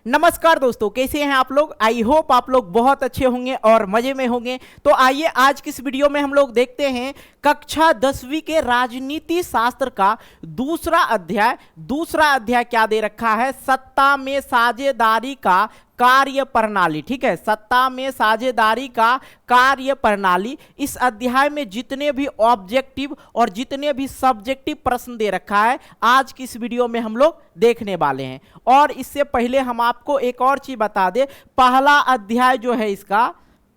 नमस्कार दोस्तों, कैसे हैं आप लोग। आई होप आप लोग बहुत अच्छे होंगे और मजे में होंगे। तो आइए आज की इस वीडियो में हम लोग देखते हैं कक्षा 10वीं के राजनीति शास्त्र का दूसरा अध्याय क्या दे रखा है, सत्ता में साझेदारी का कार्य प्रणाली। ठीक है, सत्ता में साझेदारी का कार्य प्रणाली। इस अध्याय में जितने भी ऑब्जेक्टिव और जितने भी सब्जेक्टिव प्रश्न दे रखा है आज की इस वीडियो में हम लोग देखने वाले हैं। और इससे पहले हम आपको एक और चीज बता दें, पहला अध्याय जो है इसका,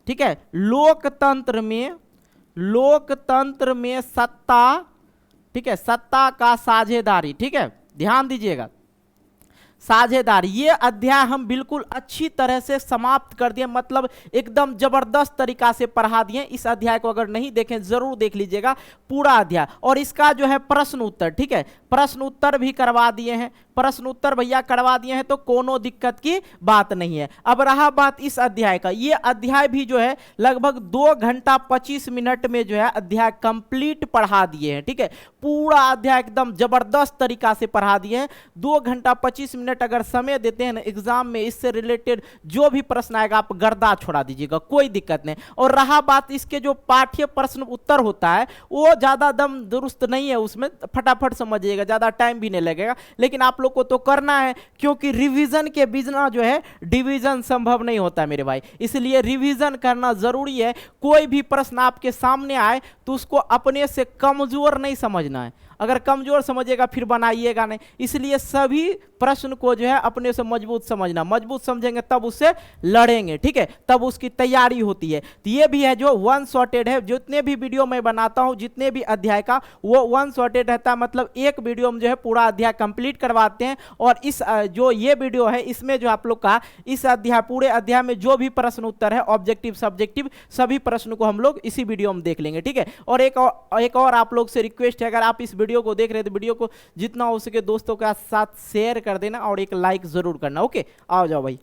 ठीक है, लोकतंत्र में सत्ता, ठीक है, सत्ता का साझेदारी। ठीक है, ध्यान दीजिएगा, साझेदारी। ये अध्याय हम बिल्कुल अच्छी तरह से समाप्त कर दिए, मतलब एकदम जबरदस्त तरीका से पढ़ा दिए। इस अध्याय को अगर नहीं देखें जरूर देख लीजिएगा पूरा अध्याय। और इसका जो है प्रश्न उत्तर, ठीक है, प्रश्न उत्तर भी करवा दिए हैं, प्रश्न उत्तर भैया करवा दिए हैं, तो कोनो दिक्कत की बात नहीं है। अब रहा बात इस अध्याय का, ये अध्याय भी जो है लगभग 2 घंटा 25 मिनट में जो है अध्याय कंप्लीट पढ़ा दिए हैं। ठीक है, पूरा अध्याय एकदम जबरदस्त तरीका से पढ़ा दिए हैं। 2 घंटा 25 मिनट अगर समय देते हैं ना एग्जाम में, इससे रिलेटेड जो भी प्रश्न आएगा आप गर्दा छोड़ा दीजिएगा, कोई दिक्कत नहीं। और रहा बात इसके जो पाठ्य प्रश्न उत्तर होता है वो ज्यादा दम दुरुस्त नहीं है, उसमें फटाफट समझिएगा, ज्यादा टाइम भी नहीं लगेगा। लेकिन आप लोग को तो करना है, क्योंकि रिवीजन के बिना जो है डिवीजन संभव नहीं होता मेरे भाई, इसलिए रिवीजन करना जरूरी है। कोई भी प्रश्न आपके सामने आए तो उसको अपने से कमजोर नहीं समझना है, अगर कमजोर समझिएगा फिर बनाइएगा नहीं। इसलिए सभी प्रश्न को जो है अपने से मजबूत समझना, मजबूत समझेंगे तब उससे लड़ेंगे, ठीक है, तब उसकी तैयारी होती है। तो ये भी है जो वन शॉटेड है, जितने भी वीडियो मैं बनाता हूं जितने भी अध्याय का वो वन शॉटेड रहता है, मतलब एक वीडियो में जो है पूरा अध्याय कंप्लीट करवाते हैं। और इस जो ये वीडियो है इसमें जो आप लोग का इस अध्याय पूरे अध्याय में जो भी प्रश्न उत्तर है ऑब्जेक्टिव सब्जेक्टिव सभी प्रश्न को हम लोग इसी वीडियो में देख लेंगे। ठीक है, और एक और आप लोग से रिक्वेस्ट है, अगर आप इस वीडियो को देख रहे हैं तो वीडियो को जितना हो सके दोस्तों के साथ शेयर कर देना और एक लाइक जरूर करना। ओके, आओ जाओ भाई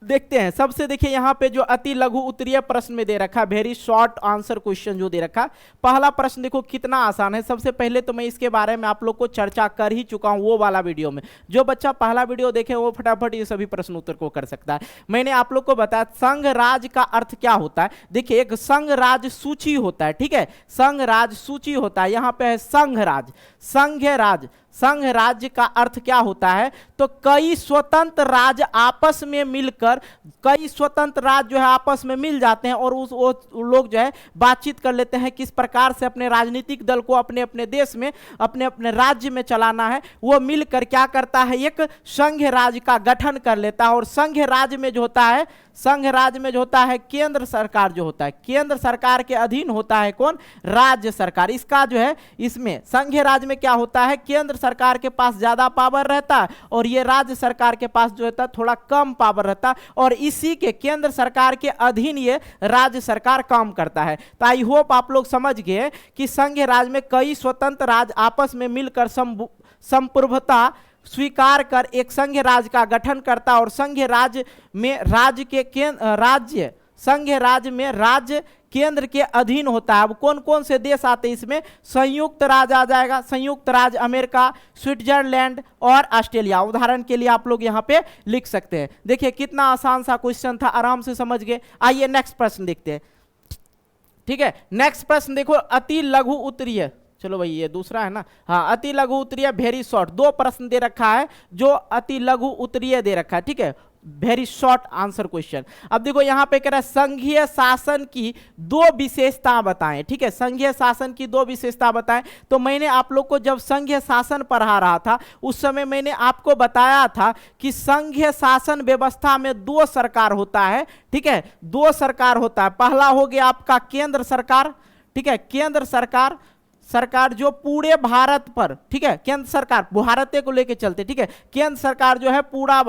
देखते हैं। सबसे देखिए यहाँ पे जो अति लघु उत्तरीय प्रश्न में दे रखा, वेरी शॉर्ट आंसर क्वेश्चन जो दे रखा। पहला प्रश्न देखो कितना आसान है। सबसे पहले तो मैं इसके बारे में आप लोग को चर्चा कर ही चुका हूं वो वाला वीडियो में। जो बच्चा पहला वीडियो देखे वो फटाफट ये सभी प्रश्न उत्तर को कर सकता है। मैंने आप लोग को बताया संघ राज का अर्थ क्या होता है। देखिए एक संघ राज सूची होता है, ठीक है, संघ राज सूची होता है। यहाँ पे है संघ राज, संघ राज। संघ राज्य का अर्थ क्या होता है, तो कई स्वतंत्र राज्य आपस में मिलकर, कई स्वतंत्र राज्य जो है आपस में मिल जाते हैं और वो लोग जो है बातचीत कर लेते हैं किस प्रकार से अपने राजनीतिक दल को अपने अपने देश में अपने अपने राज्य में चलाना है। वो मिलकर क्या करता है, एक संघ राज्य का गठन कर लेता है। और संघ राज्य में जो होता है, संघ राज्य में जो होता है केंद्र सरकार जो होता है, केंद्र सरकार के अधीन होता है कौन, राज्य सरकार। इसका जो है इसमें संघ राज्य में क्या होता है, केंद्र सरकार के पास ज्यादा पावर रहता है और ये राज्य सरकार के पास जो होता है थोड़ा कम पावर रहता है। और इसी के केंद्र सरकार के अधीन ये राज्य सरकार काम करता है। तो आई होप आप लोग समझ गए कि संघ राज्य में कई स्वतंत्र राज्य आपस में मिलकर संप्रभुता स्वीकार कर एक संघ राज्य का गठन करता। और संघ राज्य में राज्य संघ राज्य में राज्य केंद्र के अधीन होता है। अब कौन कौन से देश आते हैं इसमें, संयुक्त राज्य आ जाएगा, संयुक्त राज्य अमेरिका, स्विट्जरलैंड और ऑस्ट्रेलिया। उदाहरण के लिए आप लोग यहाँ पे लिख सकते हैं। देखिए कितना आसान सा क्वेश्चन था, आराम से समझ गए। आइए नेक्स्ट प्रश्न देखते हैं। ठीक है, नेक्स्ट प्रश्न देखो, अति लघु उत्तरीय, चलो भाई ये दूसरा है ना, हाँ, अति लघु उत्तरीय वेरी शॉर्ट। 2 प्रश्न दे रखा है जो अति लघु उत्तरीय दे रखा है, ठीक है, वेरी शॉर्ट आंसर क्वेश्चन। अब देखो यहाँ पे कह रहा है संघीय शासन की 2 विशेषता बताएं। ठीक है, संघीय शासन की 2 विशेषता बताएं। तो मैंने आप लोग को जब संघीय शासन पढ़ा रहा था उस समय मैंने आपको बताया था कि संघीय शासन व्यवस्था में 2 सरकार होता है। ठीक है, 2 सरकार होता है। पहला हो गया आपका केंद्र सरकार, ठीक है, केंद्र सरकार जो पूरे भारत पर, ठीक है, केंद्र सरकार भारत को लेके चलते, ठीक है, केंद्र सरकार जो है पूरा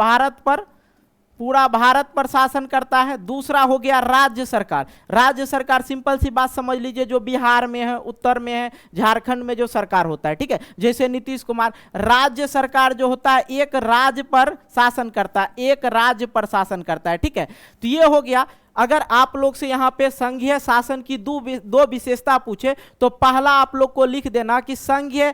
भारत पर शासन करता है। दूसरा हो गया राज्य सरकार। राज्य सरकार सिंपल सी बात समझ लीजिए, जो बिहार में है, उत्तर में है, झारखंड में जो सरकार होता है, ठीक है, जैसे नीतीश कुमार। राज्य सरकार जो होता है एक राज्य पर शासन करता है, एक राज्य पर शासन करता है, ठीक है। तो ये हो गया। अगर आप लोग से यहाँ पे संघीय शासन की 2 विशेषता पूछे तो पहला आप लोग को लिख देना कि संघीय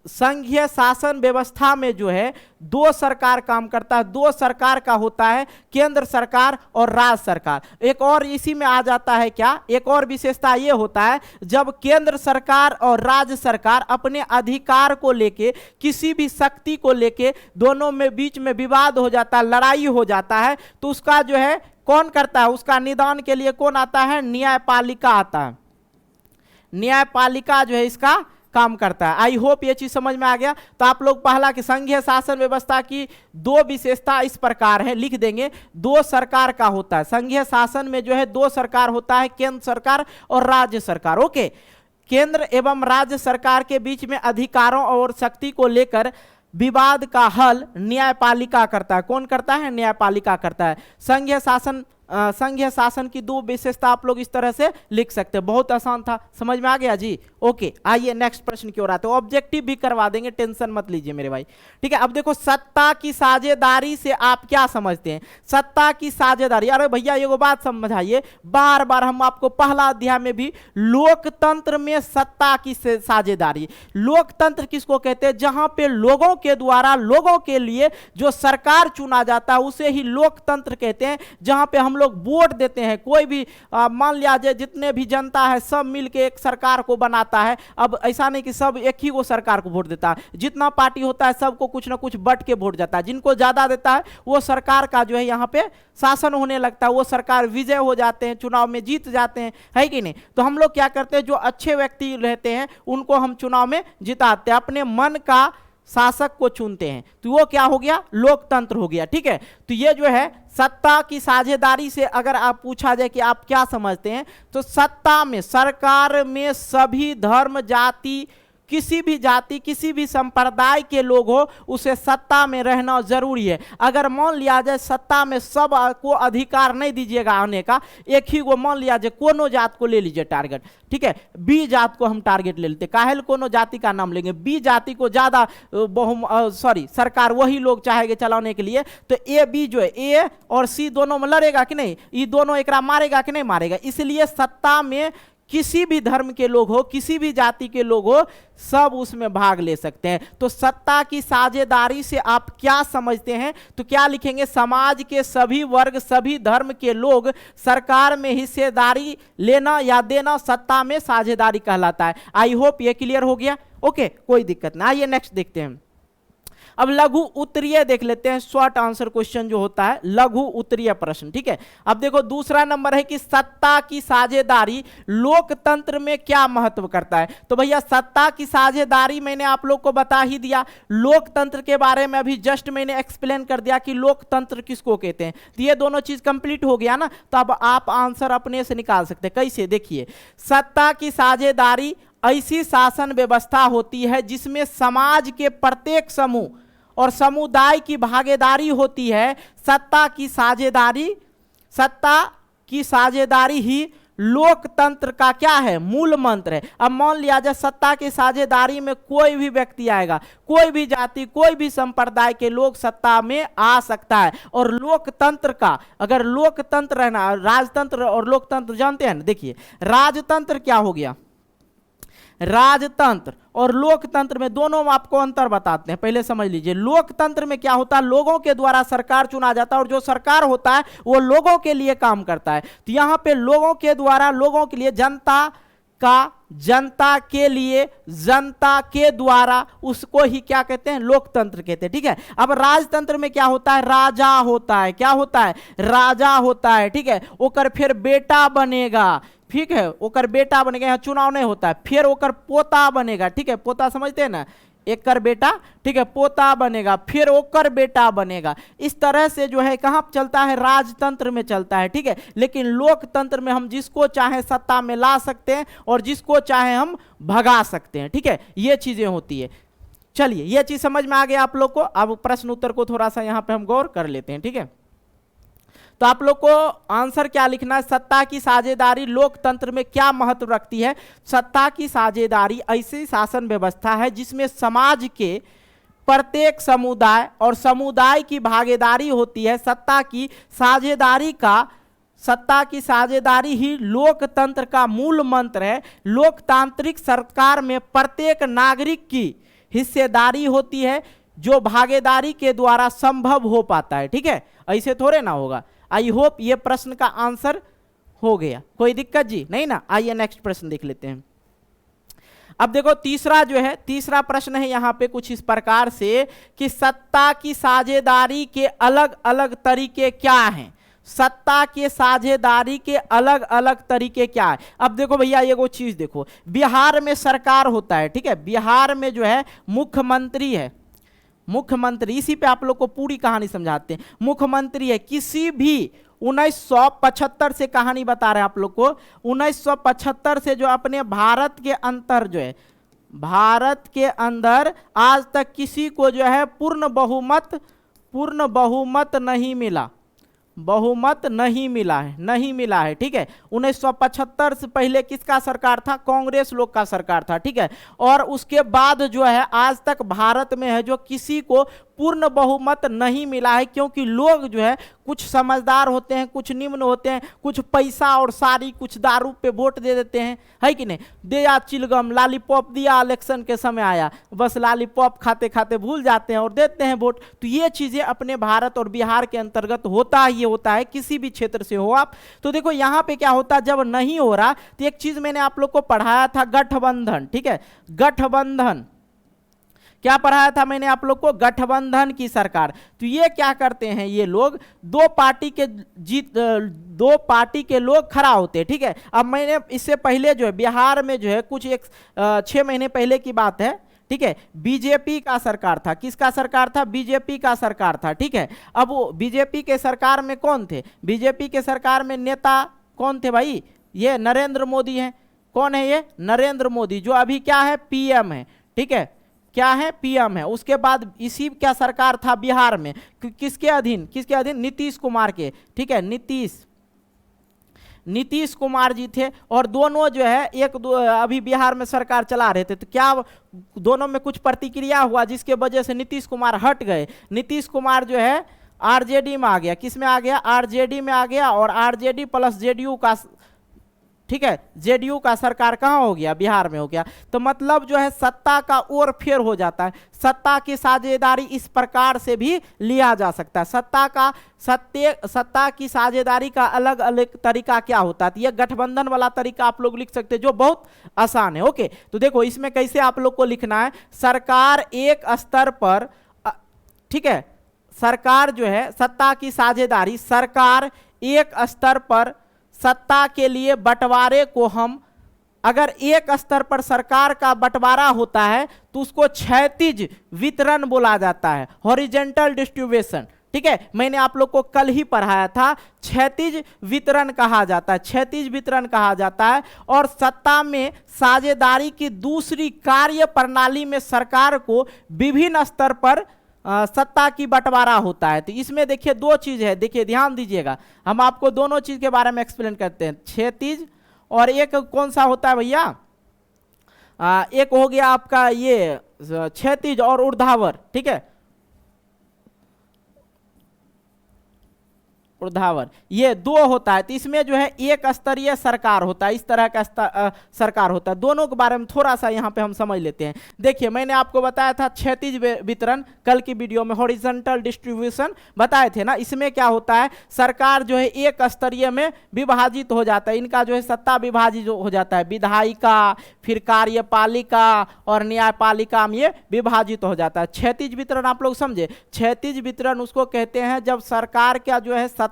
संघीय शासन व्यवस्था में जो है दो सरकार काम करता है। दो सरकार का होता है, केंद्र सरकार और राज्य सरकार। एक और इसी में आ जाता है क्या, एक और विशेषता ये होता है, जब केंद्र सरकार और राज्य सरकार अपने अधिकार को लेके, किसी भी शक्ति को लेके दोनों में बीच में विवाद हो जाता है, लड़ाई हो जाता है, तो उसका जो है कौन करता है, उसका निदान के लिए कौन आता है, न्यायपालिका आता है। न्यायपालिका जो है इसका काम करता है। आई होप ये चीज समझ में आ गया। तो आप लोग पहला कि संघीय शासन व्यवस्था की दो विशेषता इस प्रकार है, लिख देंगे। दो सरकार का होता है, संघीय शासन में जो है दो सरकार होता है, केंद्र सरकार और राज्य सरकार। ओके, केंद्र एवं राज्य सरकार के बीच में अधिकारों और शक्ति को लेकर विवाद का हल न्यायपालिका करता है। कौन करता है, न्यायपालिका करता है। संघीय शासन की दो विशेषता आप लोग इस तरह से लिख सकते हैं। बहुत आसान था, समझ में आ गया जी। ओके, आइए नेक्स्ट प्रश्न की ओर आते हैं। ऑब्जेक्टिव भी करवा देंगे, टेंशन मत लीजिए मेरे भाई, ठीक है। अब देखो, सत्ता की साझेदारी से आप क्या समझते हैं। सत्ता की साझेदारी, अरे भैया ये बात समझाइए, बार बार हम आपको पहला अध्याय में भी लोकतंत्र में सत्ता की साझेदारी, लोकतंत्र किसको कहते हैं, जहां पे लोगों के द्वारा लोगों के लिए जो सरकार चुना जाता है उसे ही लोकतंत्र कहते हैं। जहां पे हम लोग वोट देते हैं, कोई भी मान लिया जाए जितने भी जनता है सब मिलके एक सरकार को बनाता है। अब ऐसा नहीं कि सब एक ही को सरकार को वोट देता है, जितना पार्टी होता है सबको कुछ ना कुछ बट के वोट जाता है। जिनको ज्यादा देता है वो सरकार का जो है यहाँ पे शासन होने लगता है, वो सरकार विजय हो जाते हैं, चुनाव में जीत जाते हैं, है कि नहीं। तो हम लोग क्या करते हैं, जो अच्छे व्यक्ति रहते हैं उनको हम चुनाव में जिताते हैं, अपने मन का शासक को चुनते हैं, तो वो क्या हो गया, लोकतंत्र हो गया, ठीक है। तो ये जो है सत्ता की साझेदारी से अगर आप पूछा जाए कि आप क्या समझते हैं, तो सत्ता में, सरकार में सभी धर्म, जाति, किसी भी जाति, किसी भी संप्रदाय के लोग हो, उसे सत्ता में रहना जरूरी है। अगर मान लिया जाए सत्ता में सब को अधिकार नहीं दीजिएगा आने का, एक ही को मान लिया जाए, कोनो जात को ले लीजिए टारगेट, ठीक है, बी जात को हम टारगेट ले लेते, काहेल कोनो जाति का नाम लेंगे, बी जाति को ज्यादा सरकार वही लोग चाहेंगे चलाने के लिए, तो ए बी जो है, ए और सी दोनों में लड़ेगा कि नहीं, ये दोनों एक मारेगा कि नहीं मारेगा। इसलिए सत्ता में किसी भी धर्म के लोग हो, किसी भी जाति के लोग हो, सब उसमें भाग ले सकते हैं। तो सत्ता की साझेदारी से आप क्या समझते हैं, तो क्या लिखेंगे, समाज के सभी वर्ग, सभी धर्म के लोग सरकार में हिस्सेदारी लेना या देना सत्ता में साझेदारी कहलाता है। आई होप ये क्लियर हो गया। ओके, कोई दिक्कत नहीं। आइए नेक्स्ट देखते हैं। अब लघु उत्तरीय देख लेते हैं, शॉर्ट आंसर क्वेश्चन जो होता है, लघु उत्तरीय प्रश्न, ठीक है। अब देखो दूसरा नंबर है कि सत्ता की साझेदारी लोकतंत्र में क्या महत्व करता है। तो भैया सत्ता की साझेदारी मैंने आप लोग को बता ही दिया, लोकतंत्र के बारे में अभी जस्ट मैंने एक्सप्लेन कर दिया कि लोकतंत्र किसको कहते हैं। तो ये दोनों चीज कंप्लीट हो गया ना, तो अब आप आंसर अपने से निकाल सकते हैं। कैसे, देखिए, सत्ता की साझेदारी ऐसी शासन व्यवस्था होती है जिसमें समाज के प्रत्येक समूह और समुदाय की भागीदारी होती है। सत्ता की साझेदारी ही लोकतंत्र का क्या है, मूल मंत्र है। अब मान लिया जाए सत्ता की साझेदारी में कोई भी व्यक्ति आएगा, कोई भी जाति, कोई भी संप्रदाय के लोग सत्ता में आ सकता है। और लोकतंत्र का, अगर लोकतंत्र रहना, राजतंत्र और लोकतंत्र जानते हैं ना, देखिए राजतंत्र क्या हो गया, राजतंत्र और लोकतंत्र में दोनों में आपको अंतर बताते हैं, पहले समझ लीजिए। लोकतंत्र में क्या होता है, लोगों के द्वारा सरकार चुना जाता है और जो सरकार होता है वो लोगों के लिए काम करता है। तो यहां पे लोगों के द्वारा लोगों के लिए, जनता के लिए, जनता के द्वारा, उसको ही क्या कहते हैं, लोकतंत्र कहते हैं, ठीक है। अब राजतंत्र में क्या होता है, राजा होता है, क्या होता है, राजा होता है, ठीक है। ओकर फिर बेटा बनेगा, ठीक है, ओकर बेटा बनेगा, यहाँ चुनाव नहीं होता है, फिर ओकर पोता बनेगा, ठीक है, पोता समझते हैं ना, एक कर बेटा, ठीक है, पोता बनेगा, फिर ओकर बेटा बनेगा। इस तरह से जो है कहां चलता है, राजतंत्र में चलता है, ठीक है। लेकिन लोकतंत्र में हम जिसको चाहे सत्ता में ला सकते हैं और जिसको चाहे हम भगा सकते हैं, ठीक है, ये चीजें होती है। चलिए, ये चीज समझ में आ गया आप लोग को। अब प्रश्न उत्तर को थोड़ा सा यहां पे हम गौर कर लेते हैं, ठीक है। तो आप लोग को आंसर क्या लिखना है, सत्ता की साझेदारी लोकतंत्र में क्या महत्व रखती है। सत्ता की साझेदारी ऐसी शासन व्यवस्था है जिसमें समाज के प्रत्येक समुदाय और समुदाय की भागीदारी होती है। सत्ता की साझेदारी ही लोकतंत्र का मूल मंत्र है। लोकतांत्रिक सरकार में प्रत्येक नागरिक की हिस्सेदारी होती है जो भागीदारी के द्वारा संभव हो पाता है, ठीक है, ऐसे थोड़े ना होगा। आई होप ये प्रश्न का आंसर हो गया, कोई दिक्कत जी नहीं ना। आइए नेक्स्ट प्रश्न देख लेते हैं। अब देखो तीसरा जो है, तीसरा प्रश्न है यहाँ पे कुछ इस प्रकार से कि सत्ता की साझेदारी के अलग अलग तरीके क्या हैं, सत्ता के साझेदारी के अलग अलग तरीके क्या है। अब देखो भैया ये वो चीज देखो, बिहार में सरकार होता है, ठीक है, बिहार में जो है मुख्यमंत्री है, मुख्यमंत्री, इसी पे आप लोग को पूरी कहानी समझाते हैं। मुख्यमंत्री है, किसी भी 1975 से कहानी बता रहे हैं आप लोग को, 1975 से जो अपने भारत के अंदर जो है, भारत के अंदर आज तक किसी को जो है पूर्ण बहुमत नहीं मिला, बहुमत नहीं मिला है, नहीं मिला है, ठीक है। 1975 से पहले किसका सरकार था, कांग्रेस लोग का सरकार था, ठीक है। और उसके बाद जो है आज तक भारत में है जो किसी को पूर्ण बहुमत नहीं मिला है, क्योंकि लोग जो है कुछ समझदार होते हैं, कुछ निम्न होते हैं, कुछ पैसा और सारी कुछ दारू पे वोट दे देते हैं, है कि नहीं। दिया चिलगम लॉलीपॉप दिया, इलेक्शन के समय आया, बस लॉलीपॉप खाते खाते भूल जाते हैं और देते हैं वोट। तो ये चीजें अपने भारत और बिहार के अंतर्गत होता ही होता है, किसी भी क्षेत्र से हो आप। तो देखो यहाँ पे क्या होता है, जब नहीं हो रहा तो एक चीज मैंने आप लोग को पढ़ाया था, गठबंधन, ठीक है, गठबंधन, क्या पढ़ाया था मैंने आप लोग को, गठबंधन की सरकार। तो ये क्या करते हैं, ये लोग दो पार्टी के लोग खड़ा होते हैं, ठीक है। अब मैंने इससे पहले जो है बिहार में जो है कुछ 6 महीने पहले की बात है, ठीक है, बीजेपी का सरकार था। किसका सरकार था, बीजेपी का सरकार था, ठीक है। अब वो बीजेपी के सरकार में कौन थे, बीजेपी के सरकार में नेता कौन थे भाई, ये नरेंद्र मोदी हैं। कौन है ये, नरेंद्र मोदी, जो अभी क्या है, पीएम है, ठीक है, क्या है, पीएम है। उसके बाद इसी क्या सरकार था बिहार में, किसके अधीन, किसके अधीन, नीतीश कुमार के, ठीक है, नीतीश कुमार जी थे। और दोनों जो है अभी बिहार में सरकार चला रहे थे, तो क्या दोनों में कुछ प्रतिक्रिया हुआ जिसके वजह से नीतीश कुमार हट गए। नीतीश कुमार जो है आरजेडी में आ गया, किस में आ गया, आरजेडी में आ गया, और आरजेडी प्लस जेडीयू का, ठीक है, जेडीयू का सरकार कहाँ हो गया, बिहार में हो गया। तो मतलब जो है सत्ता का ओर फेर हो जाता है, सत्ता की साझेदारी इस प्रकार से भी लिया जा सकता है। सत्ता की साझेदारी का अलग अलग तरीका क्या होता है, ये गठबंधन वाला तरीका आप लोग लिख सकते हैं जो बहुत आसान है। ओके, तो देखो इसमें कैसे आप लोग को लिखना है, सरकार एक स्तर पर, ठीक है, सरकार जो है सत्ता की साझेदारी, सरकार एक स्तर पर सत्ता के लिए बंटवारे को हम, अगर एक स्तर पर सरकार का बंटवारा होता है तो उसको क्षैतिज वितरण बोला जाता है, हॉरिजॉन्टल डिस्ट्रीब्यूशन, ठीक है। मैंने आप लोग को कल ही पढ़ाया था, क्षैतिज वितरण कहा जाता है, क्षैतिज वितरण कहा जाता है। और सत्ता में साझेदारी की दूसरी कार्य प्रणाली में सरकार को विभिन्न स्तर पर सत्ता की बंटवारा होता है। तो इसमें देखिए दो चीज है, देखिए ध्यान दीजिएगा, हम आपको दोनों चीज के बारे में एक्सप्लेन करते हैं, क्षैतिज और एक कौन सा होता है भैया, एक हो गया आपका ये क्षैतिज और ऊर्ध्वाधर, ठीक है, ऊर्ध्वाधर, ये दो होता है। तो इसमें जो है एक स्तरीय सरकार होता है, इस तरह का सरकार होता है। दोनों के बारे में थोड़ा सा यहाँ पे हम समझ लेते हैं। देखिए मैंने आपको बताया था क्षैतिज वितरण, कल की वीडियो में हॉरिजॉन्टल डिस्ट्रीब्यूशन बताए थे ना। इसमें क्या होता है, सरकार जो है एक स्तरीय में विभाजित हो जाता है, इनका जो है सत्ता विभाजित हो जाता है, विधायिका, फिर कार्यपालिका और न्यायपालिका में ये विभाजित हो जाता है। क्षैतिज वितरण आप लोग समझे, क्षैतिज वितरण उसको कहते हैं जब सरकार का जो है सत्ता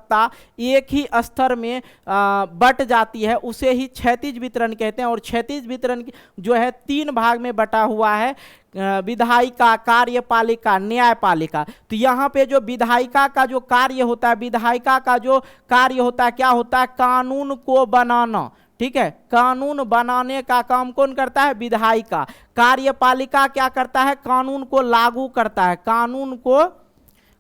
एक ही स्तर में बट जाती है, उसे ही क्षैतिज वितरण कहते हैं। और क्षैतिज वितरण जो है 3 भाग में बटा हुआ है, विधायिका, कार्यपालिका, न्यायपालिका। तो यहाँ पे जो विधायिका का जो कार्य होता है, विधायिका का जो कार्य होता है क्या होता है, कानून को बनाना, ठीक है, कानून बनाने का काम कौन करता है, विधायिका। कार्यपालिका क्या करता है, कानून को लागू करता है,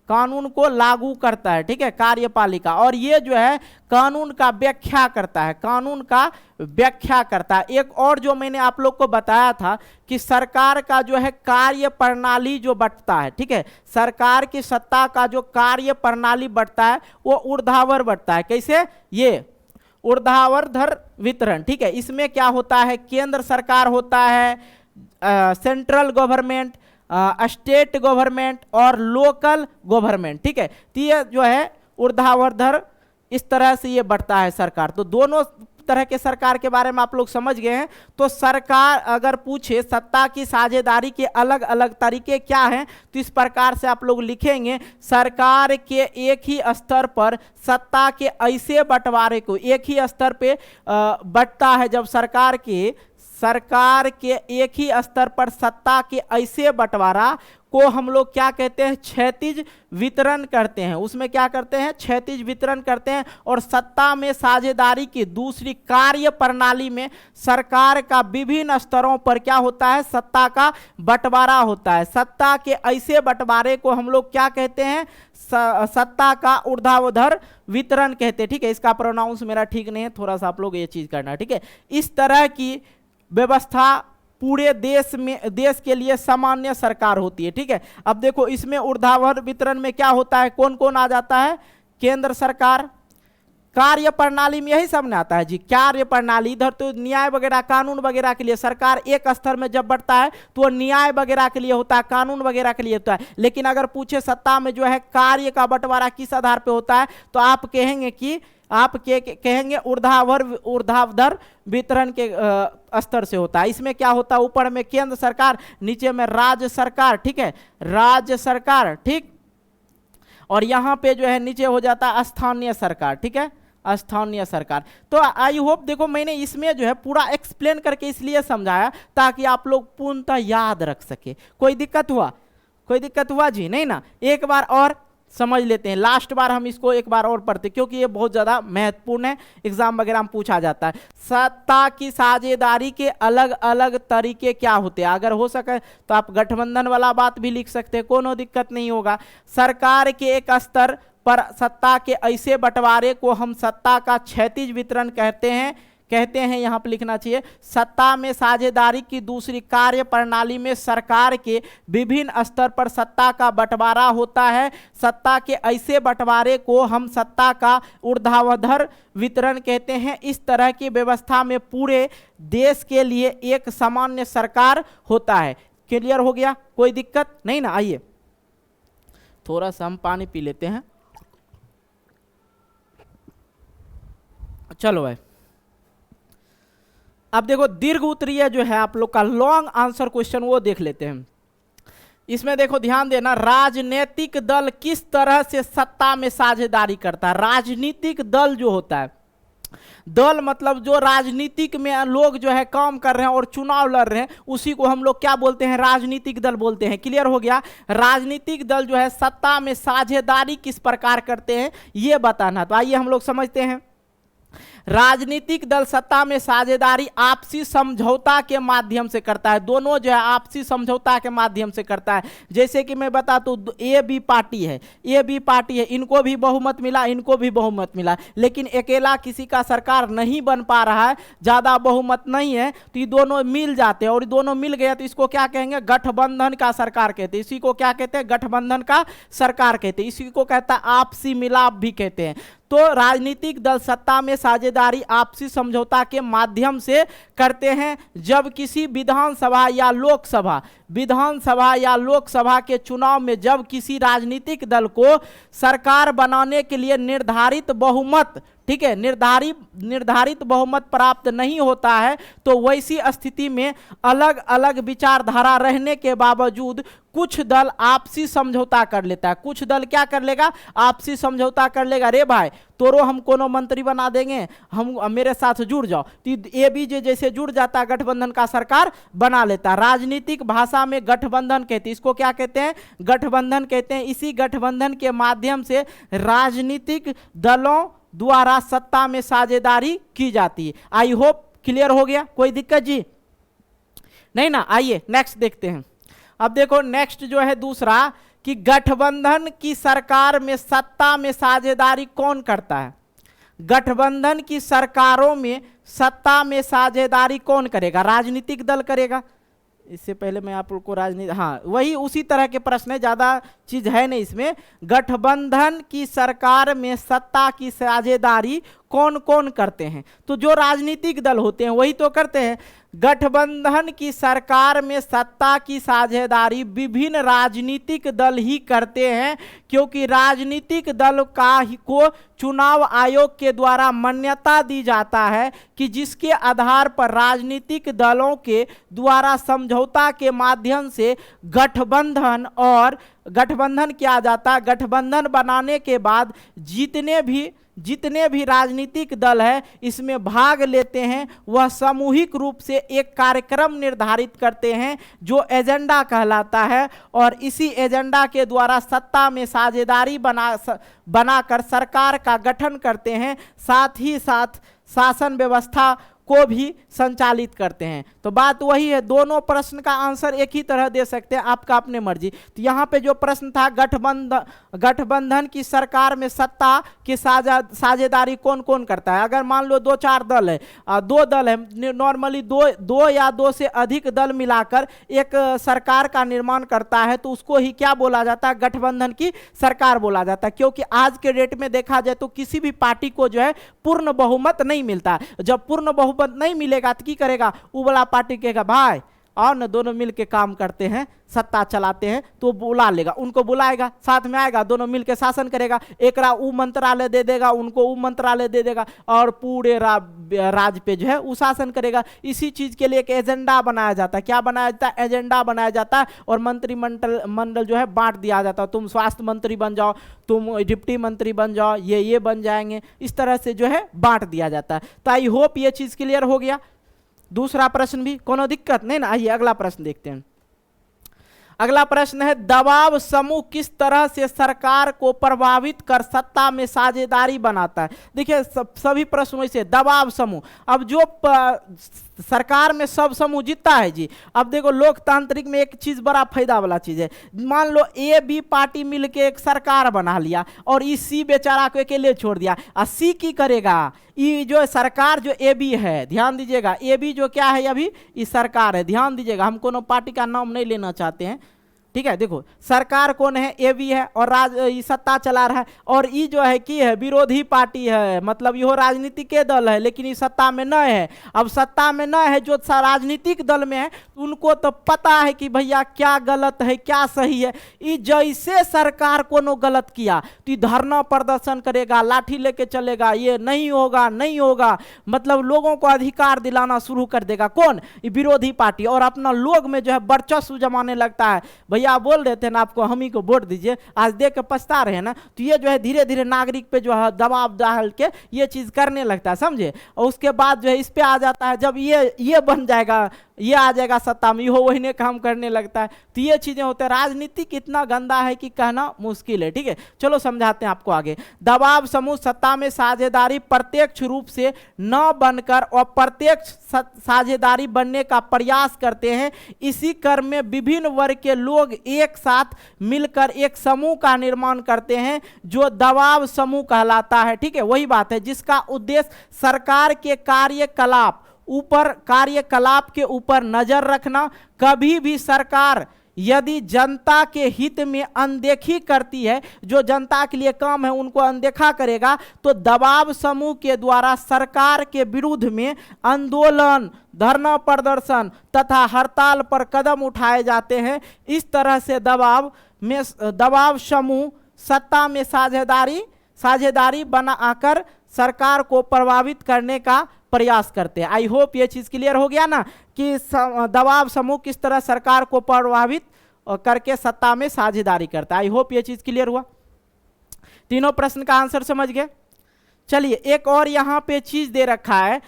कानून को लागू करता है, ठीक है, कार्यपालिका। और ये जो है कानून का व्याख्या करता है, कानून का व्याख्या करता है। एक और जो मैंने आप लोग को बताया था कि सरकार का जो है कार्य प्रणाली जो बंटता है, ठीक है, सरकार की सत्ता का जो कार्य प्रणाली बंटता है वो ऊर्ध्वाधर बंटता है। कैसे, ये ऊर्ध्वाधर वितरण, ठीक है। इसमें क्या होता है, केंद्र सरकार होता है, सेंट्रल गवर्नमेंट, स्टेट गवर्नमेंट और लोकल गवर्नमेंट, ठीक है। तो ये जो है ऊर्ध्वाधर इस तरह से ये बढ़ता है सरकार। तो दोनों तरह के सरकार के बारे में आप लोग समझ गए हैं। तो सरकार अगर पूछे सत्ता की साझेदारी के अलग अलग तरीके क्या हैं, तो इस प्रकार से आप लोग लिखेंगे, सरकार के एक ही स्तर पर सत्ता के ऐसे बंटवारे को, एक ही स्तर पे बंटता है जब सरकार के एक ही स्तर पर सत्ता के ऐसे बंटवारा को हम लोग क्या कहते हैं, क्षैतिज वितरण करते हैं। उसमें क्या करते हैं, क्षैतिज वितरण करते हैं। और सत्ता में साझेदारी की दूसरी कार्य प्रणाली में सरकार का विभिन्न स्तरों पर क्या होता है, सत्ता का बंटवारा होता है। सत्ता के ऐसे बंटवारे को हम लोग क्या कहते हैं, सत्ता का ऊर्ध्वाधर वितरण कहते हैं, ठीक है। इसका प्रोनाउंस मेरा ठीक नहीं है, थोड़ा सा आप लोग ये चीज करना, ठीक है। इस तरह की व्यवस्था पूरे देश के लिए सामान्य सरकार होती है, ठीक है। अब देखो इसमें ऊर्ध्वाधर वितरण में क्या होता है, कौन कौन आ जाता है, केंद्र सरकार, कार्य प्रणाली में यही सब में आता है जी, कार्य प्रणाली। इधर तो न्याय वगैरह कानून वगैरह के लिए सरकार एक स्तर में जब बढ़ता है तो वो न्याय वगैरह के लिए होता है, कानून वगैरह के लिए होता है। लेकिन अगर पूछे सत्ता में जो है कार्य का बंटवारा किस आधार पे होता है, तो आप कहेंगे कि कहेंगे ऊर्ध्वाधर वितरण के स्तर से होता है। इसमें क्या होता है, ऊपर में केंद्र सरकार, नीचे में राज्य सरकार, ठीक है, राज्य सरकार, ठीक। और यहां पे जो है नीचे हो जाता है स्थानीय सरकार, ठीक है, स्थानीय सरकार। तो आई होप देखो मैंने इसमें जो है पूरा एक्सप्लेन करके इसलिए समझाया ताकि आप लोग पूर्णतः याद रख सके। कोई दिक्कत हुआ जी, नहीं ना। एक बार और समझ लेते हैं, लास्ट बार हम इसको एक बार और पढ़ते क्योंकि ये बहुत ज्यादा महत्वपूर्ण है, एग्जाम वगैरह में पूछा जाता है। सत्ता की साझेदारी के अलग अलग तरीके क्या होते हैं, अगर हो सके तो आप गठबंधन वाला बात भी लिख सकते हैं, कोनो दिक्कत नहीं होगा। सरकार के एक स्तर पर सत्ता के ऐसे बंटवारे को हम सत्ता का क्षैतिज वितरण कहते हैं, यहाँ पे लिखना चाहिए। सत्ता में साझेदारी की दूसरी कार्य प्रणाली में सरकार के विभिन्न स्तर पर सत्ता का बंटवारा होता है। सत्ता के ऐसे बंटवारे को हम सत्ता का ऊर्ध्वाधर वितरण कहते हैं। इस तरह की व्यवस्था में पूरे देश के लिए एक सामान्य सरकार होता है। क्लियर हो गया, कोई दिक्कत नहीं ना। आइए थोड़ा सा हम पानी पी लेते हैं। चलो भाई, अब देखो दीर्घ उत्तरीय जो है आप लोग का लॉन्ग आंसर क्वेश्चन वो देख लेते हैं। इसमें देखो ध्यान देना, राजनीतिक दल किस तरह से सत्ता में साझेदारी करता है। राजनीतिक दल जो होता है, दल मतलब जो राजनीतिक में लोग जो है काम कर रहे हैं और चुनाव लड़ रहे हैं, उसी को हम लोग क्या बोलते हैं, राजनीतिक दल बोलते हैं। क्लियर हो गया। राजनीतिक दल जो है सत्ता में साझेदारी किस प्रकार करते हैं ये बताना। तो आइए हम लोग समझते हैं। राजनीतिक दल सत्ता में साझेदारी आपसी समझौता के माध्यम से करता है। दोनों जो है आपसी समझौता के माध्यम से करता है। जैसे कि मैं बता दूं, ए बी पार्टी है, इनको भी बहुमत मिला, इनको भी बहुमत मिला, लेकिन अकेला किसी का सरकार नहीं बन पा रहा है, ज्यादा बहुमत नहीं है, तो ये दोनों मिल जाते हैं। और दोनों मिल गए तो इसको क्या कहेंगे, गठबंधन का सरकार कहते हैं। इसी को क्या कहते हैं, गठबंधन का सरकार कहते हैं। इसी को कहता है आपसी मिलाप भी कहते हैं। तो राजनीतिक दल सत्ता में साझेदारी आपसी समझौता के माध्यम से करते हैं। जब किसी विधानसभा या लोकसभा के चुनाव में जब किसी राजनीतिक दल को सरकार बनाने के लिए निर्धारित बहुमत, ठीक है, निर्धारित बहुमत प्राप्त नहीं होता है, तो वैसी स्थिति में अलग अलग विचारधारा रहने के बावजूद कुछ दल आपसी समझौता कर लेता है। कुछ दल क्या कर लेगा, आपसी समझौता कर लेगा। रे भाई तोरो हम कोनो मंत्री बना देंगे, हम मेरे साथ जुड़ जाओ, तो ए बी जे जैसे जुड़ जाता है, गठबंधन का सरकार बना लेता है। राजनीतिक भाषा में गठबंधन कहते हैं, इसको क्या कहते हैं, गठबंधन कहते हैं। इसी गठबंधन के माध्यम से राजनीतिक दलों द्वारा सत्ता में साझेदारी की जाती है। आई होप क्लियर हो गया, कोई दिक्कत जी नहीं ना। आइए नेक्स्ट देखते हैं। अब देखो नेक्स्ट जो है दूसरा, कि गठबंधन की सरकार में सत्ता में साझेदारी कौन करता है। गठबंधन की सरकारों में सत्ता में साझेदारी कौन करेगा, राजनीतिक दल करेगा। इससे पहले मैं आप लोग को राजनीति, हाँ वही उसी तरह के प्रश्न है, ज्यादा चीज है नहीं इसमें। गठबंधन की सरकार में सत्ता की साझेदारी कौन कौन करते हैं? तो जो राजनीतिक दल होते हैं वही तो करते हैं। गठबंधन की सरकार में सत्ता की साझेदारी विभिन्न राजनीतिक दल ही करते हैं, क्योंकि राजनीतिक दल को चुनाव आयोग के द्वारा मान्यता दी जाता है कि जिसके आधार पर राजनीतिक दलों के द्वारा समझौता के माध्यम से गठबंधन किया जाता है। गठबंधन बनाने के बाद जितने भी राजनीतिक दल है इसमें भाग लेते हैं, वह सामूहिक रूप से एक कार्यक्रम निर्धारित करते हैं जो एजेंडा कहलाता है, और इसी एजेंडा के द्वारा सत्ता में साझेदारी बनाकर सरकार का गठन करते हैं, साथ ही साथ शासन व्यवस्था को भी संचालित करते हैं। तो बात वही है, दोनों प्रश्न का आंसर एक ही तरह दे सकते हैं, आपका अपने मर्जी। तो यहाँ पे जो प्रश्न था गठबंधन की सरकार में सत्ता की साझेदारी कौन कौन करता है। अगर मान लो 2-4 दल है, 2 दल है, नॉर्मली दो या 2 से अधिक दल मिलाकर एक सरकार का निर्माण करता है, तो उसको ही क्या बोला जाता है? गठबंधन की सरकार बोला जाता है। क्योंकि आज के डेट में देखा जाए तो किसी भी पार्टी को जो है पूर्ण बहुमत नहीं मिलता। जब पूर्ण बहुमत नहीं मिलेगा तो क्या करेगा? वो वाला पार्टी कहेगा भाई और न दोनों मिलके काम करते हैं, सत्ता चलाते हैं, तो बुला लेगा, उनको बुलाएगा, साथ में आएगा, दोनों मिलके शासन करेगा। एक ऊ मंत्रालय दे देगा, उनको ऊ मंत्रालय दे देगा, और पूरे राज पे जो है वो शासन करेगा। इसी चीज के लिए एक एजेंडा बनाया जाता है। क्या बनाया जाता है? एजेंडा बनाया जाता है, और मंत्रिमंडल जो है बांट दिया जाता है। तुम स्वास्थ्य मंत्री बन जाओ, तुम डिप्टी मंत्री बन जाओ, ये बन जाएंगे, इस तरह से जो है बांट दिया जाता है। तो आई होप ये चीज क्लियर हो गया। दूसरा प्रश्न भी कोनो दिक्कत नहीं ना? आइए अगला प्रश्न देखते हैं। अगला प्रश्न है, दबाव समूह किस तरह से सरकार को प्रभावित कर सत्ता में साझेदारी बनाता है? देखिए सभी प्रश्नों से दबाव समूह, अब जो सरकार में सब समूह जीतता है जी। अब देखो लोकतांत्रिक में एक चीज बड़ा फायदा वाला चीज है, मान लो ए बी पार्टी मिलके एक सरकार बना लिया और इस सी बेचारा को अकेले छोड़ दिया, और सी की करेगा? ये जो सरकार जो ए बी है, ध्यान दीजिएगा, ए बी जो क्या है अभी इस सरकार है, ध्यान दीजिएगा, हम कोनो पार्टी का नाम नहीं लेना चाहते हैं, ठीक है। देखो सरकार कौन है? ए बी है, और सत्ता चला रहा है, और ये जो है कि है विरोधी पार्टी है, मतलब यह राजनीतिक के दल है, लेकिन ये सत्ता में न है। अब सत्ता में न है जो राजनीतिक दल में है, उनको तो पता है कि भैया क्या गलत है क्या सही है। ये जैसे सरकार को गलत किया तो ये धरना प्रदर्शन करेगा, लाठी लेके चलेगा, ये नहीं होगा नहीं होगा, मतलब लोगों को अधिकार दिलाना शुरू कर देगा। कौन? ये विरोधी पार्टी, और अपना लोग में जो है वर्चस्व जमाने लगता है। भैया आप बोल रहे थे ना आपको हम ही को वोट दीजिए, आज देख के पछता रहे हैं ना, तो ये जो है धीरे धीरे नागरिक पे जो है दबाव डाल के ये चीज करने लगता है, समझे। और उसके बाद जो है इस पे आ जाता है, जब ये बन जाएगा, ये आ जाएगा सत्ता में, हो वही ने काम करने लगता है। तो ये चीजें होते हैं। राजनीति कितना गंदा है कि कहना मुश्किल है, ठीक है। चलो समझाते हैं आपको आगे। दबाव समूह सत्ता में साझेदारी प्रत्यक्ष रूप से न बनकर और प्रत्यक्ष साझेदारी बनने का प्रयास करते हैं। इसी क्रम में विभिन्न वर्ग के लोग एक साथ मिलकर एक समूह का निर्माण करते हैं जो दबाव समूह कहलाता है, ठीक है। वही बात है जिसका उद्देश्य सरकार के कार्यकलाप के ऊपर नजर रखना। कभी भी सरकार यदि जनता के हित में अनदेखी करती है, जो जनता के लिए काम है उनको अनदेखा करेगा, तो दबाव समूह के द्वारा सरकार के विरुद्ध में आंदोलन, धरना प्रदर्शन तथा हड़ताल पर कदम उठाए जाते हैं। इस तरह से दबाव समूह सत्ता में साझेदारी बनाकर सरकार को प्रभावित करने का प्रयास करते हैं। आई होप ये चीज क्लियर हो गया ना कि दबाव समूह किस तरह सरकार को प्रभावित करके सत्ता में साझेदारी करता है। आई होप ये चीज क्लियर हुआ। तीनों प्रश्न का आंसर समझ गए। चलिए एक और यहाँ पे चीज दे रखा है,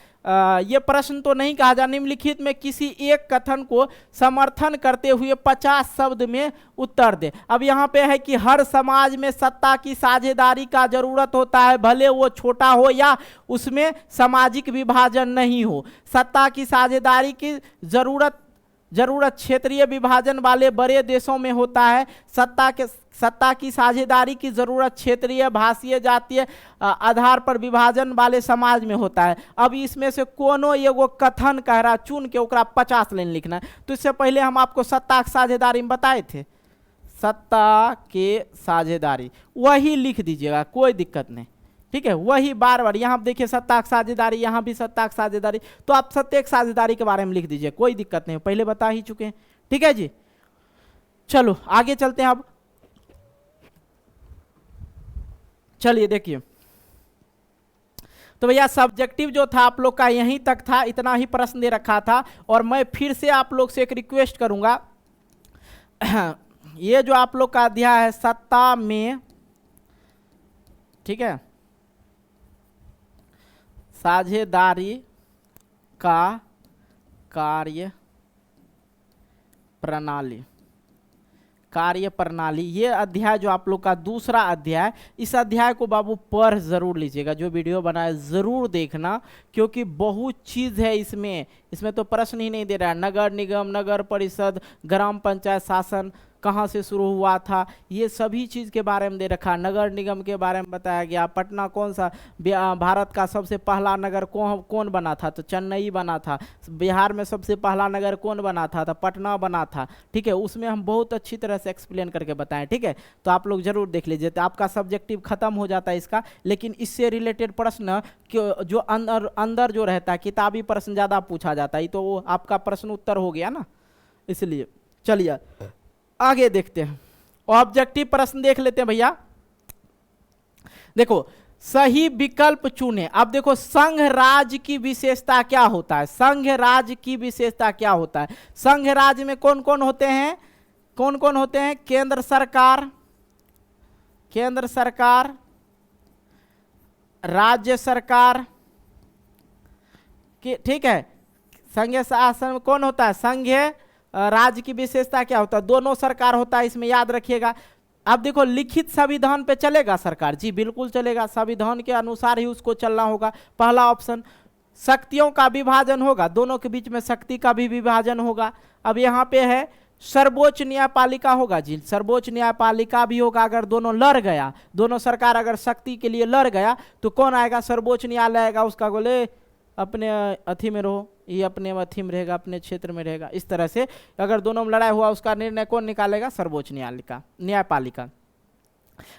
ये प्रश्न तो नहीं कहा जा, निम्नलिखित में किसी एक कथन को समर्थन करते हुए 50 शब्द में उत्तर दे। अब यहाँ पे है कि हर समाज में सत्ता की साझेदारी का जरूरत होता है, भले वो छोटा हो या उसमें सामाजिक विभाजन नहीं हो। सत्ता की साझेदारी की जरूरत क्षेत्रीय विभाजन वाले बड़े देशों में होता है। सत्ता की साझेदारी की जरूरत क्षेत्रीय, भाषीय, जातीय आधार पर विभाजन वाले समाज में होता है। अब इसमें से कोनो एगो कथन कह रहा, चुन के ओकरा 50 लाइन लिखना है। तो इससे पहले हम आपको सत्ता की साझेदारी में बताए थे, सत्ता के साझेदारी वही लिख दीजिएगा, कोई दिक्कत नहीं, ठीक है, वही बार बार यहाँ देखिए सत्ता की साझेदारी, यहाँ भी सत्ता की साझेदारी, तो आप सत्ता की साझेदारी के बारे में लिख दीजिए, कोई दिक्कत नहीं, पहले बता ही चुके हैं। ठीक है जी, चलो आगे चलते हैं अब। चलिए देखिए, तो भैया सब्जेक्टिव जो था आप लोग का यहीं तक था, इतना ही प्रश्न दे रखा था। और मैं फिर से आप लोग से एक रिक्वेस्ट करूंगा, ये जो आप लोग का अध्याय है सत्ता में, ठीक है, साझेदारी का कार्य प्रणाली, कार्य प्रणाली, ये अध्याय जो आप लोग का दूसरा अध्याय, इस अध्याय को बाबू पढ़ जरूर लीजिएगा, जो वीडियो बनाया जरूर देखना, क्योंकि बहुत चीज है इसमें। इसमें तो प्रश्न ही नहीं दे रहा है, नगर निगम, नगर परिषद, ग्राम पंचायत शासन कहाँ से शुरू हुआ था, ये सभी चीज़ के बारे में दे रखा। नगर निगम के बारे में बताया गया, पटना कौन सा भारत का सबसे पहला नगर कौन बना था, तो चेन्नई बना था। बिहार में सबसे पहला नगर कौन बना था, तो पटना बना था। ठीक है, उसमें हम बहुत अच्छी तरह से एक्सप्लेन करके बताएं। ठीक है, तो आप लोग जरूर देख लीजिए, तो आपका सब्जेक्टिव खत्म हो जाता है इसका। लेकिन इससे रिलेटेड प्रश्न जो अंदर जो रहता है, किताबी प्रश्न ज़्यादा पूछा जाता है, तो वो आपका प्रश्न उत्तर हो गया ना, इसलिए। चलिए आगे देखते हैं, ऑब्जेक्टिव प्रश्न देख लेते हैं भैया। देखो, सही विकल्प चुने। अब देखो, संघ राज्य की विशेषता क्या होता है, संघ राज्य की विशेषता क्या होता है। संघ राज्य में कौन कौन होते हैं, कौन कौन होते हैं, केंद्र सरकार, केंद्र सरकार, राज्य सरकार, ठीक है। संघीय शासन में कौन होता है, संघीय राज्य की विशेषता क्या होता है, दोनों सरकार होता है, इसमें याद रखिएगा। अब देखो, लिखित संविधान पे चलेगा सरकार, जी बिल्कुल चलेगा, संविधान के अनुसार ही उसको चलना होगा, पहला ऑप्शन। शक्तियों का विभाजन होगा, दोनों के बीच में शक्ति का भी विभाजन होगा। अब यहाँ पे है सर्वोच्च न्यायपालिका होगा, जी सर्वोच्च न्यायपालिका भी होगा। अगर दोनों लड़ गया, दोनों सरकार अगर शक्ति के लिए लड़ गया, तो कौन आएगा, सर्वोच्च न्यायालय आएगा, उसका बोले अपने अथी में रहो, ये अपने अथी में रहेगा, अपने क्षेत्र में रहेगा। इस तरह से अगर दोनों में लड़ाई हुआ, उसका निर्णय कौन निकालेगा, सर्वोच्च न्यायपालिका।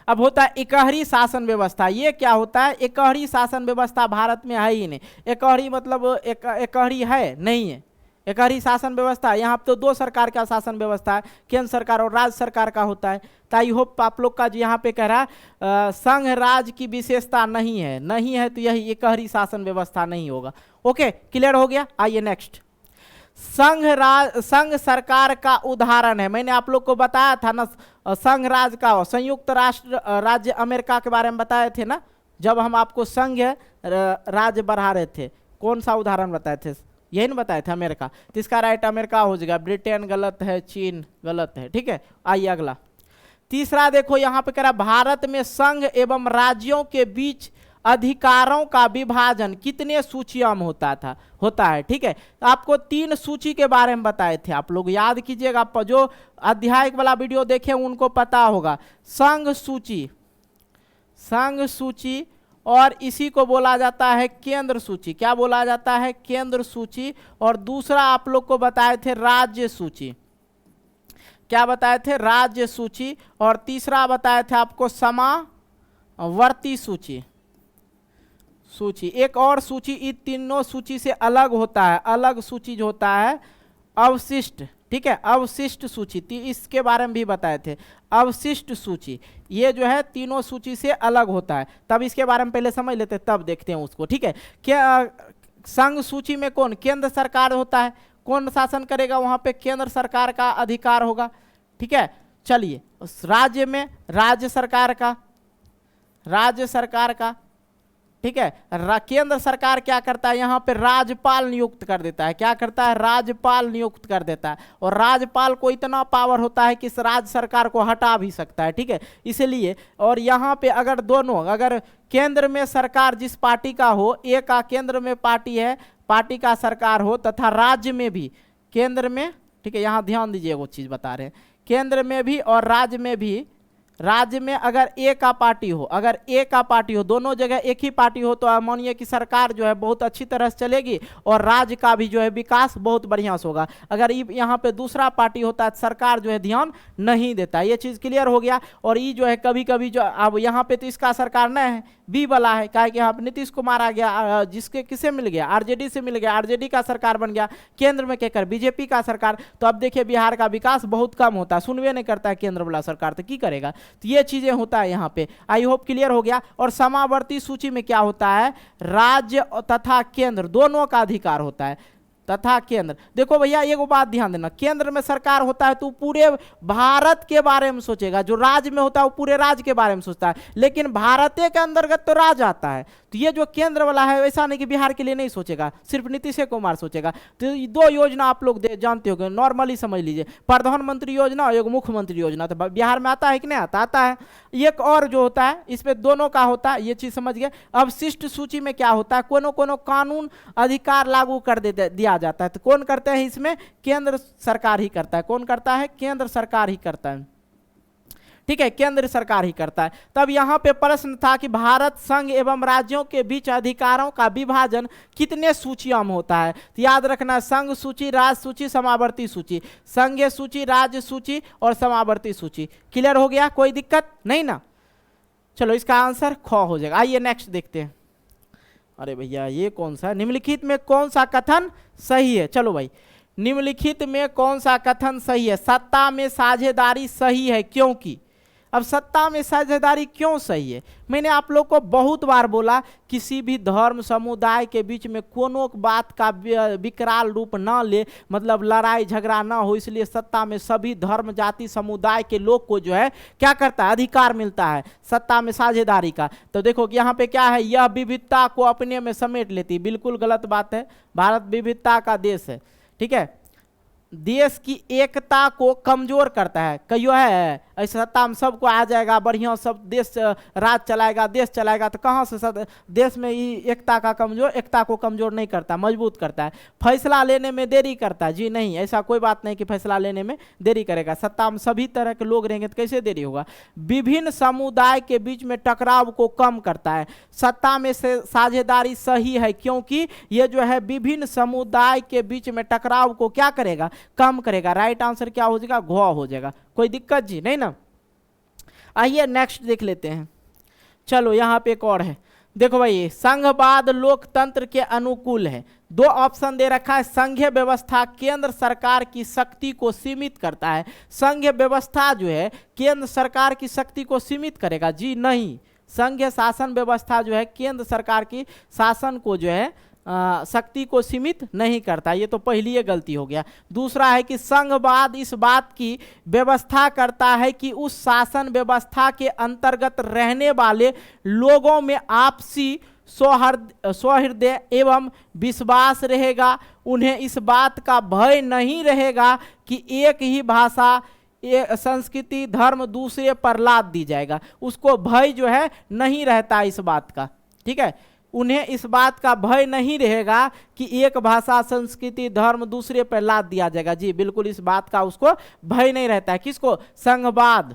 अब होता है इकहरी शासन व्यवस्था। ये क्या होता है, इकहरी शासन व्यवस्था भारत में है ही नहीं। इकहरी मतलब इकहरी है नहीं है, इकहरी शासन व्यवस्था यहाँ तो दो सरकार का शासन व्यवस्था है, केंद्र सरकार और राज्य सरकार का होता है। तो आई होप आप लोग का जो यहाँ पे कह रहा है संघ राज्य की विशेषता नहीं है, नहीं है तो यही इकहरी शासन व्यवस्था नहीं होगा। ओके, क्लियर हो गया। आइए नेक्स्ट, संघ सरकार का उदाहरण है। मैंने आप लोग को बताया था ना, संघ राज्य का, संयुक्त राष्ट्र राज्य अमेरिका के बारे में बताए थे ना, जब हम आपको संघ राज्य बढ़ा रहे थे, कौन सा उदाहरण बताए थे, यही ना बताए थे, अमेरिका। तो इसका राइट अमेरिका हो जाएगा, ब्रिटेन गलत है, चीन गलत है। ठीक है, आइए अगला, तीसरा देखो यहाँ पे कह रहा, भारत में संघ एवं राज्यों के बीच अधिकारों का विभाजन कितने सूचियों में होता है। ठीक है, तो आपको 3 सूची के बारे में बताए थे, आप लोग याद कीजिएगा, जो अध्याय वाला वीडियो देखे उनको पता होगा। संघ सूची और इसी को बोला जाता है केंद्र सूची। क्या बोला जाता है, केंद्र सूची। और दूसरा आप लोग को बताए थे राज्य सूची। क्या बताए थे, राज्य सूची। और तीसरा बताए थे आपको समावर्ती सूची। एक और सूची इन तीनों सूची से अलग होता है, अलग सूची जो होता है अवशिष्ट। ठीक है, अवशिष्ट सूची, इसके बारे में भी बताए थे। अवशिष्ट सूची ये जो है तीनों सूची से अलग होता है, तब इसके बारे में पहले समझ लेते हैं, तब देखते हैं उसको। ठीक है, क्या संघ सूची में कौन, केंद्र सरकार होता है, कौन शासन करेगा, वहां पे केंद्र सरकार का अधिकार होगा। ठीक है, चलिए राज्य में राज्य सरकार का। ठीक है, केंद्र सरकार क्या करता है, यहाँ पे राज्यपाल नियुक्त कर देता है। क्या करता है, राज्यपाल नियुक्त कर देता है। और राज्यपाल को इतना पावर होता है कि इस राज्य सरकार को हटा भी सकता है। ठीक है, इसलिए और यहाँ पे अगर दोनों, अगर केंद्र में सरकार जिस पार्टी का हो, एक का केंद्र में पार्टी है, पार्टी का सरकार हो, तथा राज्य में भी, केंद्र में, ठीक है यहाँ ध्यान दीजिए वो चीज़ बता रहे हैं, केंद्र में भी और राज्य में भी राज्य में अगर ए का पार्टी हो, अगर ए का पार्टी हो, दोनों जगह एक ही पार्टी हो, तो मानिए कि सरकार जो है बहुत अच्छी तरह से चलेगी और राज्य का भी जो है विकास बहुत बढ़िया से होगा। अगर यहाँ पे दूसरा पार्टी होता है सरकार जो है ध्यान नहीं देता। ये चीज क्लियर हो गया। और ये जो है कभी कभी जो अब यहाँ पे तो इसका सरकार नहीं है, बी वाला है, क्या कि यहाँ पे नीतीश कुमार आ गया, जिसके किसे मिल गया, आरजेडी से मिल गया, आरजेडी का सरकार बन गया, केंद्र में कहकर बीजेपी का सरकार। तो अब देखिए बिहार का विकास बहुत कम होता है, सुनवे नहीं करता है केंद्र वाला सरकार, तो की करेगा। तो ये चीजें होता है यहाँ पे। आई होप क्लियर हो गया। और समावर्ती सूची में क्या होता है, राज्य तथा केंद्र दोनों का अधिकार होता है, तथा केंद्र। देखो भैया एक बात ध्यान देना, केंद्र में सरकार होता है तो पूरे भारत के बारे में सोचेगा, जो राज्य में होता है वो पूरे राज्य के बारे में सोचता है, लेकिन भारत के अंतर्गत तो राज्य आता है। तो ये जो केंद्र वाला है वैसा नहीं कि बिहार के लिए नहीं सोचेगा, सिर्फ नीतीश कुमार सोचेगा। तो दो योजना आप लोग जानते हो, नॉर्मली समझ लीजिए, प्रधानमंत्री योजना और एक मुख्यमंत्री योजना। तो बिहार में आता है कि नहीं आता, आता है। एक और जो होता है इसमें दोनों का होता है, ये चीज समझ गए। अवशिष्ट सूची में क्या होता है, कोनो कोनो कानून अधिकार लागू कर दिया जाता है। तो कौन करते हैं इसमें, केंद्र सरकार ही करता है। कौन करता है, केंद्र सरकार ही करता है, ठीक है, केंद्र सरकार ही करता है। तब यहां पे प्रश्न था कि भारत संघ एवं राज्यों के बीच अधिकारों का विभाजन कितने सूचियों में होता है। तो याद रखना, संघ सूची, राज्य सूची, समावर्ती सूची, संघीय सूची, राज्य सूची और समावर्ती सूची। क्लियर हो गया, कोई दिक्कत नहीं ना। चलो इसका आंसर ख हो जाएगा। आइए नेक्स्ट देखते हैं। अरे भैया ये कौन सा, निम्नलिखित में कौन सा कथन सही है। चलो भाई, निम्नलिखित में कौन सा कथन सही है। सत्ता में साझेदारी सही है क्योंकि, अब सत्ता में साझेदारी क्यों सही है, मैंने आप लोग को बहुत बार बोला, किसी भी धर्म समुदाय के बीच में कोनो बात का विकराल रूप ना ले, मतलब लड़ाई झगड़ा ना हो, इसलिए सत्ता में सभी धर्म जाति समुदाय के लोग को जो है क्या करता है, अधिकार मिलता है सत्ता में साझेदारी का। तो देखो कि यहाँ पे क्या है, यह विविधता को अपने में समेट लेती, बिल्कुल गलत बात है। भारत विविधता का देश है, ठीक है, देश की एकता को कमजोर करता है। कहियो है ऐसे सत्ता में सबको आ जाएगा, बढ़िया सब देश राज चलाएगा, देश चलाएगा, तो कहाँ से देश में ये एकता को कमजोर नहीं करता, मजबूत करता है। फैसला लेने में देरी करता है, जी नहीं, ऐसा कोई बात नहीं कि फैसला लेने में देरी करेगा। सत्ता में सभी तरह के लोग रहेंगे तो कैसे देरी होगा। विभिन्न समुदाय के बीच में टकराव को कम करता है। सत्ता में से साझेदारी सही है क्योंकि ये जो है विभिन्न समुदाय के बीच में टकराव को क्या करेगा, कम करेगा। राइट आंसर क्या हो जाएगा, घ हो जाएगा। कोई दिक्कत जी नहीं ना। आइए नेक्स्ट देख लेते हैं। चलो यहाँ पे एक और है, देखो भाई, संघवाद लोकतंत्र के अनुकूल है। दो ऑप्शन दे रखा है। संघीय व्यवस्था केंद्र सरकार की शक्ति को सीमित करता है। संघीय व्यवस्था जो है केंद्र सरकार की शक्ति को सीमित करेगा, जी नहीं। संघीय शासन व्यवस्था जो है केंद्र सरकार की शासन को जो है शक्ति को सीमित नहीं करता। ये तो पहली ये गलती हो गया। दूसरा है कि संघवाद इस बात की व्यवस्था करता है कि उस शासन व्यवस्था के अंतर्गत रहने वाले लोगों में आपसी सौहार्द एवं विश्वास रहेगा। उन्हें इस बात का भय नहीं रहेगा कि एक ही भाषा, संस्कृति, धर्म दूसरे पर लाद दी जाएगा। उसको भय जो है नहीं रहता इस बात का, ठीक है। उन्हें इस बात का भय नहीं रहेगा कि एक भाषा, संस्कृति, धर्म दूसरे पर लाद दिया जाएगा, जी बिल्कुल इस बात का उसको भय नहीं रहता है। किसको, संघवाद।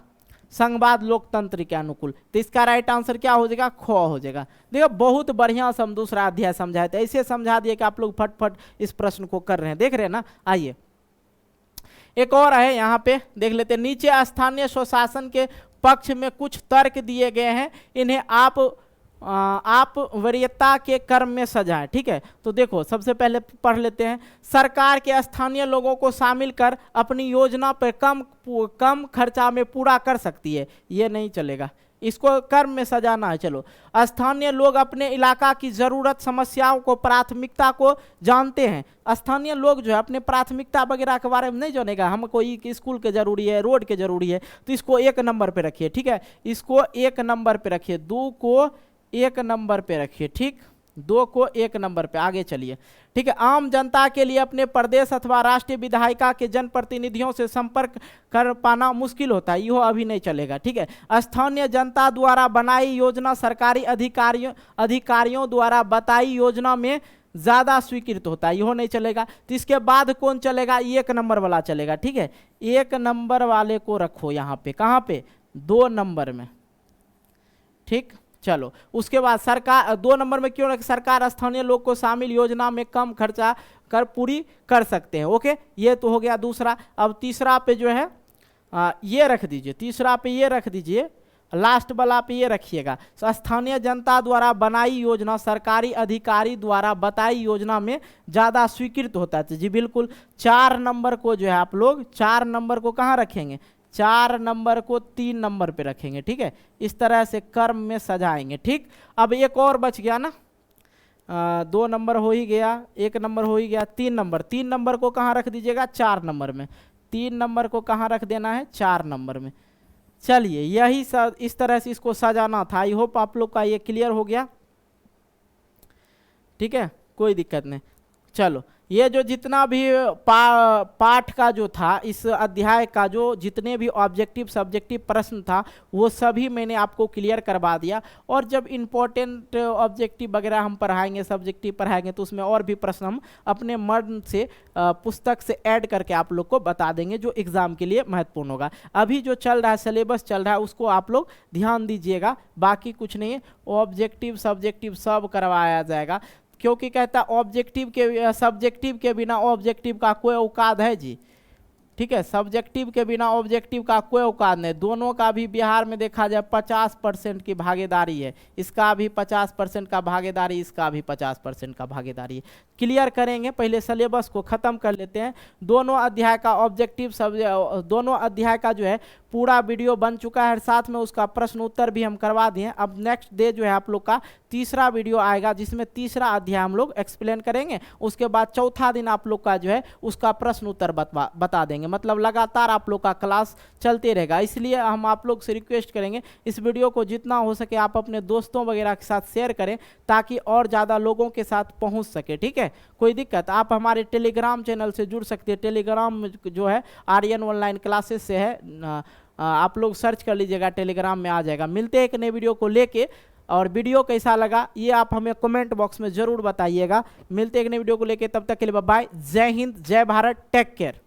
संघवाद लोकतंत्र के अनुकूल। तो इसका राइट आंसर क्या हो जाएगा, ख हो जाएगा। देखो बहुत बढ़िया से हम दूसरा अध्याय समझाए थे, ऐसे समझा दिए कि आप लोग फटफट इस प्रश्न को कर रहे हैं, देख रहे हैं ना। आइए एक और है, यहाँ पे देख लेते हैं। नीचे स्थानीय स्वशासन के पक्ष में कुछ तर्क दिए गए हैं, इन्हें आप वरीयता के क्रम में सजाएं, ठीक है। तो देखो सबसे पहले पढ़ लेते हैं। सरकार के स्थानीय लोगों को शामिल कर अपनी योजना पर कम खर्चा में पूरा कर सकती है, ये नहीं चलेगा, इसको क्रम में सजाना है। चलो, स्थानीय लोग अपने इलाका की जरूरत, समस्याओं को, प्राथमिकता को जानते हैं। स्थानीय लोग जो है अपने प्राथमिकता वगैरह के बारे में नहीं जानेगा, हमको स्कूल के जरूरी है, रोड के जरूरी है, तो इसको 1 नंबर पे रखिए, ठीक है। इसको 1 नंबर पे रखिए, 2 को 1 नंबर पे रखिए, ठीक, 2 को 1 नंबर पे। आगे चलिए, ठीक है। आम जनता के लिए अपने प्रदेश अथवा राष्ट्रीय विधायिका के जनप्रतिनिधियों से संपर्क कर पाना मुश्किल होता है, यह अभी नहीं चलेगा, ठीक है। स्थानीय जनता द्वारा बनाई योजना सरकारी अधिकारियों द्वारा बताई योजना में ज्यादा स्वीकृत होता है, यह नहीं चलेगा। तो इसके बाद कौन चलेगा, 1 नंबर वाला चलेगा, ठीक है। 1 नंबर वाले को रखो यहाँ पे, कहाँ पे, 2 नंबर में। ठीक, चलो उसके बाद सरकार 2 नंबर में क्यों रखे? सरकार स्थानीय लोग को शामिल योजना में कम खर्चा कर पूरी कर सकते हैं। ओके, ये तो हो गया दूसरा। अब तीसरा पे जो है ये रख दीजिए, तीसरा पे ये रख दीजिए, लास्ट वाला पे ये रखिएगा, स्थानीय जनता द्वारा बनाई योजना सरकारी अधिकारी द्वारा बताई योजना में ज़्यादा स्वीकृत होता है। जी बिल्कुल, 4 नंबर को जो है आप लोग 4 नंबर को कहाँ रखेंगे? 4 नंबर को 3 नंबर पे रखेंगे। ठीक है, इस तरह से कर्म में सजाएंगे। ठीक, अब एक और बच गया ना, 2 नंबर हो ही गया, 1 नंबर हो ही गया, 3 नंबर। 3 नंबर को कहाँ रख दीजिएगा? 4 नंबर में। 3 नंबर को कहाँ रख देना है? 4 नंबर में। चलिए यही सब इस तरह से इसको सजाना था। आई होप आप लोग का ये क्लियर हो गया। ठीक है, कोई दिक्कत नहीं। चलो, ये जो जितना भी पाठ का जो था, इस अध्याय का जो जितने भी ऑब्जेक्टिव सब्जेक्टिव प्रश्न था वो सभी मैंने आपको क्लियर करवा दिया। और जब इम्पोर्टेंट ऑब्जेक्टिव वगैरह हम पढ़ाएंगे, सब्जेक्टिव पढ़ाएंगे, तो उसमें और भी प्रश्न हम अपने मन से पुस्तक से ऐड करके आप लोग को बता देंगे जो एग्ज़ाम के लिए महत्वपूर्ण होगा। अभी जो चल रहा है, सिलेबस चल रहा है, उसको आप लोग ध्यान दीजिएगा। बाकी कुछ नहीं है, ऑब्जेक्टिव सब्जेक्टिव सब करवाया जाएगा, क्योंकि कहता ऑब्जेक्टिव के सब्जेक्टिव के बिना ऑब्जेक्टिव का कोई औकात है जी। ठीक है, सब्जेक्टिव के बिना ऑब्जेक्टिव का कोई औकात नहीं। दोनों का भी बिहार में देखा जाए 50% की भागीदारी है, इसका भी 50% का भागीदारी, इसका भी 50% का भागीदारी है। क्लियर करेंगे, पहले सिलेबस को ख़त्म कर लेते हैं। दोनों अध्याय का ऑब्जेक्टिव दोनों अध्याय का जो है पूरा वीडियो बन चुका है, साथ में उसका प्रश्न उत्तर भी हम करवा दिए। अब नेक्स्ट डे जो है आप लोग का तीसरा वीडियो आएगा, जिसमें तीसरा अध्याय हम लोग एक्सप्लेन करेंगे। उसके बाद चौथा दिन आप लोग का जो है उसका प्रश्न उत्तर बता देंगे। मतलब लगातार आप लोग का क्लास चलते रहेगा। इसलिए हम आप लोग से रिक्वेस्ट करेंगे, इस वीडियो को जितना हो सके आप अपने दोस्तों वगैरह के साथ शेयर करें, ताकि और ज़्यादा लोगों के साथ पहुँच सके। ठीक है, कोई दिक्कत? आप हमारे टेलीग्राम चैनल से जुड़ सकते हैं। टेलीग्राम जो है आर्यन ऑनलाइन क्लासेस से है, आप लोग सर्च कर लीजिएगा, टेलीग्राम में आ जाएगा। मिलते हैं एक नए वीडियो को लेके, और वीडियो कैसा लगा ये आप हमें कमेंट बॉक्स में ज़रूर बताइएगा। मिलते हैं एक नए वीडियो को लेके, तब तक के लिए बाय, जय हिंद, जय भारत, टेक केयर।